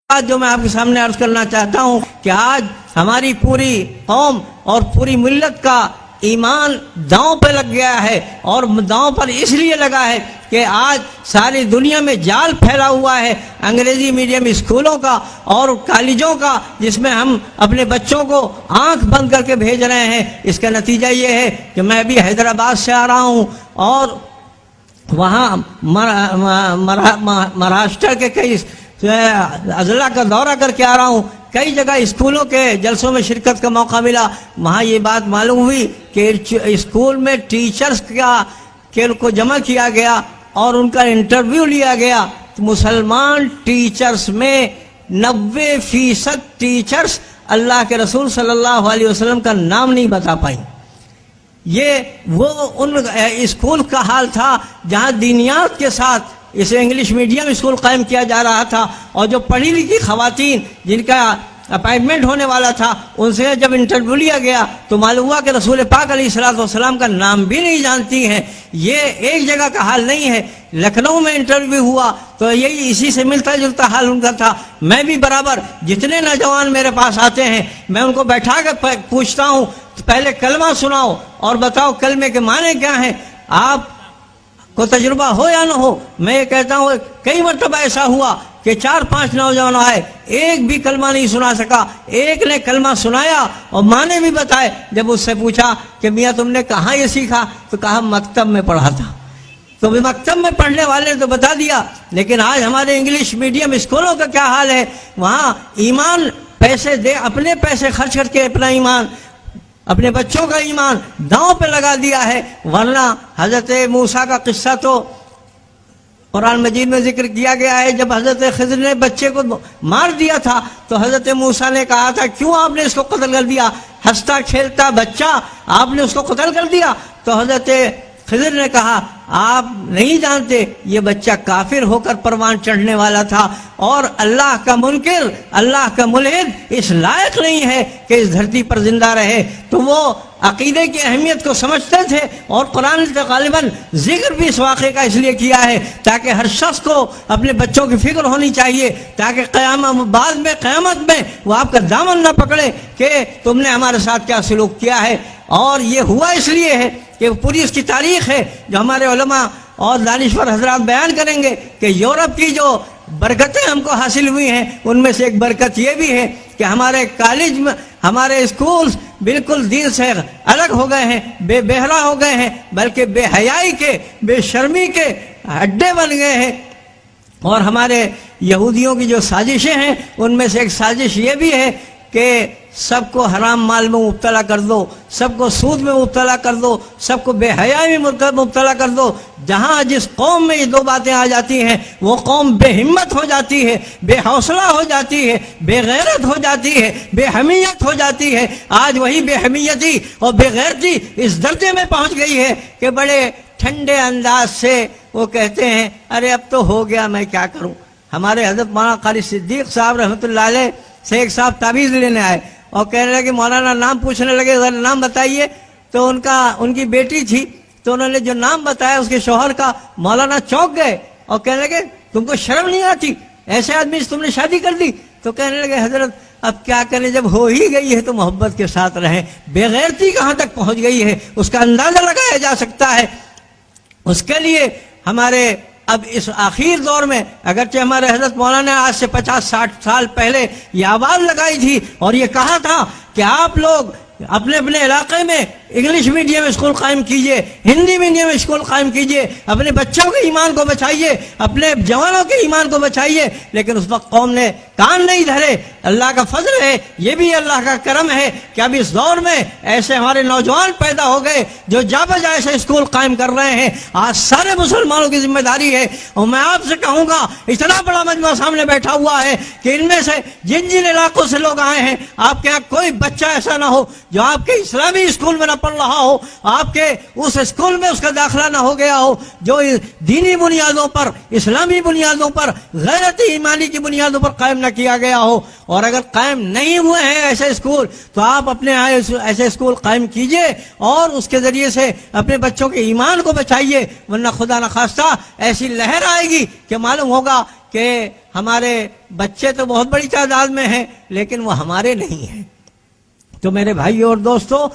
بات جو میں آپ کے سامنے عرض کرنا چاہتا ہوں کہ آج ہماری پوری قوم اور پوری ملت کا ایمان داؤں پہ لگ گیا ہے، اور داؤں پر اس لیے لگا ہے کہ آج ساری دنیا میں جال پھیلا ہوا ہے انگریزی میڈیم اسکولوں کا اور کالجوں کا، جس میں ہم اپنے بچوں کو آنکھ بند کر کے بھیج رہے ہیں۔ اس کا نتیجہ یہ ہے کہ میں ابھی حیدرآباد سے آ رہا ہوں اور وہاں مہاراشٹر کے کئی اضلاع کا دورہ کر کے آ رہا ہوں۔ کئی جگہ اسکولوں کے جلسوں میں شرکت کا موقع ملا، وہاں یہ بات معلوم ہوئی کہ اسکول میں ٹیچرز کو جمع کیا گیا اور ان کا انٹرویو لیا گیا، تو مسلمان ٹیچرز میں 90% ٹیچرز اللہ کے رسول صلی اللہ علیہ وسلم کا نام نہیں بتا پائیں۔ یہ وہ ان اسکول کا حال تھا جہاں دینیات کے ساتھ اسے انگلش میڈیم اسکول قائم کیا جا رہا تھا، اور جو پڑھی لکھی خواتین جن کا اپائنٹمنٹ ہونے والا تھا ان سے جب انٹرویو لیا گیا تو معلوم ہوا کہ رسول پاک علیہ الصلوۃ والسلام کا نام بھی نہیں جانتی ہیں۔ یہ ایک جگہ کا حال نہیں ہے۔ لکھنؤ میں انٹرویو ہوا تو یہی اسی سے ملتا جلتا حال ان کا تھا۔ میں بھی برابر جتنے نوجوان میرے پاس آتے ہیں میں ان کو بیٹھا کے پوچھتا ہوں پہلے کلمہ سناؤ اور بتاؤ کلمے کے معنی کیا ہیں، آپ کو تجربہ ہو یا نہ ہو۔ میں یہ کہتا ہوں کئی مرتبہ ایسا ہوا کہ 4-5 نوجوان آئے، ایک بھی کلمہ نہیں سنا سکا، ایک نے کلمہ سنایا اور معنی بھی بتائے۔ جب اس سے پوچھا کہ میاں تم نے کہاں یہ سیکھا، تو کہا مکتب میں پڑھا تھا۔ تو مکتب میں پڑھنے والے نے تو بتا دیا، لیکن آج ہمارے انگلش میڈیم اسکولوں کا کیا حال ہے؟ وہاں ایمان پیسے دے، اپنے پیسے خرچ کر کے اپنا ایمان، اپنے بچوں کا ایمان داؤں پہ لگا دیا ہے۔ ورنہ حضرت موسیٰ کا قصہ تو قرآن مجید میں ذکر کیا گیا ہے، جب حضرت خضر نے بچے کو مار دیا تھا تو حضرت موسیٰ نے کہا تھا کیوں آپ نے اس کو قتل کر دیا؟ ہنستا کھیلتا بچہ آپ نے اس کو قتل کر دیا؟ تو حضرت خضر نے کہا آپ نہیں جانتے یہ بچہ کافر ہو کر پروان چڑھنے والا تھا، اور اللہ کا منکر، اللہ کا ملحد اس لائق نہیں ہے کہ اس دھرتی پر زندہ رہے۔ تو وہ عقیدے کی اہمیت کو سمجھتے تھے، اور قرآن نے غالباً ذکر بھی اس واقعے کا اس لیے کیا ہے تاکہ ہر شخص کو اپنے بچوں کی فکر ہونی چاہیے، تاکہ بعد میں قیامت میں وہ آپ کا دامن نہ پکڑے کہ تم نے ہمارے ساتھ کیا سلوک کیا ہے۔ اور یہ ہوا اس لیے ہے کہ پوری اس کی تاریخ ہے جو ہمارے علماء اور دانشور حضرات بیان کریں گے کہ یورپ کی جو برکتیں ہم کو حاصل ہوئی ہیں ان میں سے ایک برکت یہ بھی ہے کہ ہمارے کالج میں ہمارے اسکولز بالکل دین سے الگ ہو گئے ہیں، بے بہرا ہو گئے ہیں، بلکہ بے حیائی کے، بے شرمی کے اڈے بن گئے ہیں۔ اور ہمارے یہودیوں کی جو سازشیں ہیں ان میں سے ایک سازش یہ بھی ہے کہ سب کو حرام مال میں مبتلا کر دو، سب کو سود میں مبتلا کر دو، سب کو بے حیائی میں مبتلا کر دو۔ جہاں جس قوم میں یہ دو باتیں آ جاتی ہیں وہ قوم بے ہمت ہو جاتی ہے، بے حوصلہ ہو جاتی ہے، بے غیرت ہو جاتی ہے، بے حمیت ہو جاتی ہے۔ آج وہی بے حمیتی اور بے غیرتی اس درجے میں پہنچ گئی ہے کہ بڑے ٹھنڈے انداز سے وہ کہتے ہیں ارے اب تو ہو گیا میں کیا کروں۔ ہمارے حضرت مولانا قاری صدیق صاحب رحمۃ اللہ علیہ سے ایک صاحب تعویذ لینے آئے اور کہنے لگے مولانا نام پوچھنے لگے، ذرا نام بتائیے۔ تو ان کی بیٹی تھی تو انہوں نے جو نام بتایا اس کے شوہر کا، مولانا چونک گئے اور کہنے لگے تم کو شرم نہیں آتی، ایسے آدمی سے تم نے شادی کر دی؟ تو کہنے لگے حضرت اب کیا کریں، جب ہو ہی گئی ہے تو محبت کے ساتھ رہیں۔ بے غیرتی کہاں تک پہنچ گئی ہے اس کا اندازہ لگایا جا سکتا ہے۔ اس کے لیے ہمارے اب اس آخر دور میں اگرچہ ہمارے حضرت مولانا نے آج سے 50-60 سال پہلے یہ آواز لگائی تھی اور یہ کہا تھا کہ آپ لوگ اپنے اپنے علاقے میں انگلش میڈیم اسکول قائم کیجئے، ہندی میڈیم اسکول قائم کیجئے، اپنے بچوں کے ایمان کو بچائیے، اپنے جوانوں کے ایمان کو بچائیے۔ لیکن اس وقت قوم نے کان نہیں دھرے۔ اللہ کا فضل ہے، یہ بھی اللہ کا کرم ہے کہ اب اس دور میں ایسے ہمارے نوجوان پیدا ہو گئے جو جا بجا ایسے اسکول قائم کر رہے ہیں۔ آج سارے مسلمانوں کی ذمہ داری ہے، اور میں آپ سے کہوں گا اتنا بڑا مجمع سامنے بیٹھا ہوا ہے کہ ان میں سے جن جن علاقوں سے لوگ آئے ہیں آپ کے یہاں کوئی بچہ ایسا نہ ہو جو آپ کے اسلامی اسکول میں نہ پڑھ رہا ہو، آپ کے اس اسکول میں اس کا داخلہ نہ ہو گیا ہو جو دینی بنیادوں پر، اسلامی بنیادوں پر، غیرت ایمانی کی بنیادوں پر قائم نہ کیا گیا ہو۔ اور اگر قائم نہیں ہوئے ہیں ایسے اسکول تو آپ اپنے ایسے اسکول قائم کیجئے اور اس کے ذریعے سے اپنے بچوں کے ایمان کو بچائیے، ورنہ خدا نخواستہ ایسی لہر آئے گی کہ معلوم ہوگا کہ ہمارے بچے تو بہت بڑی تعداد میں ہیں لیکن وہ ہمارے نہیں ہیں۔ تو میرے بھائیوں اور دوستوں،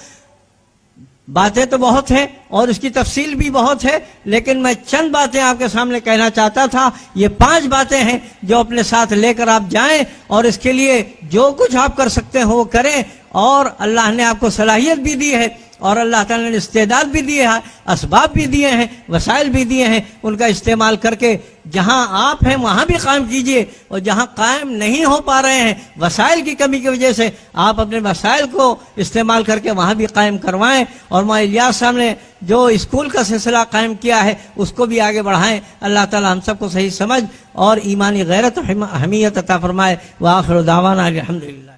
باتیں تو بہت ہیں اور اس کی تفصیل بھی بہت ہے، لیکن میں چند باتیں آپ کے سامنے کہنا چاہتا تھا۔ یہ 5 باتیں ہیں جو اپنے ساتھ لے کر آپ جائیں، اور اس کے لیے جو کچھ آپ کر سکتے ہو وہ کریں، اور اللہ نے آپ کو صلاحیت بھی دی ہے، اور اللہ تعالیٰ نے استعداد بھی دیے ہے، اسباب بھی دیے ہیں، وسائل بھی دیے ہیں، ان کا استعمال کر کے جہاں آپ ہیں وہاں بھی قائم کیجئے، اور جہاں قائم نہیں ہو پا رہے ہیں وسائل کی کمی کی وجہ سے، آپ اپنے وسائل کو استعمال کر کے وہاں بھی قائم کروائیں، اور مولانا الیاس صاحب نے جو اسکول کا سلسلہ قائم کیا ہے اس کو بھی آگے بڑھائیں۔ اللہ تعالیٰ ہم سب کو صحیح سمجھ اور ایمانی غیرت و حمیت عطا فرمائے۔ وآخر دعوانا الحمدللہ۔